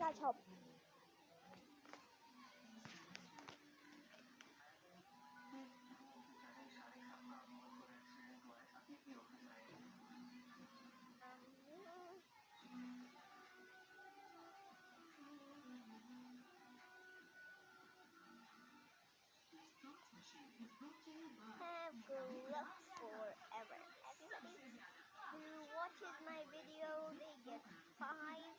น่าชอบ Have good luck forever. Everybody who watches my video, they get 5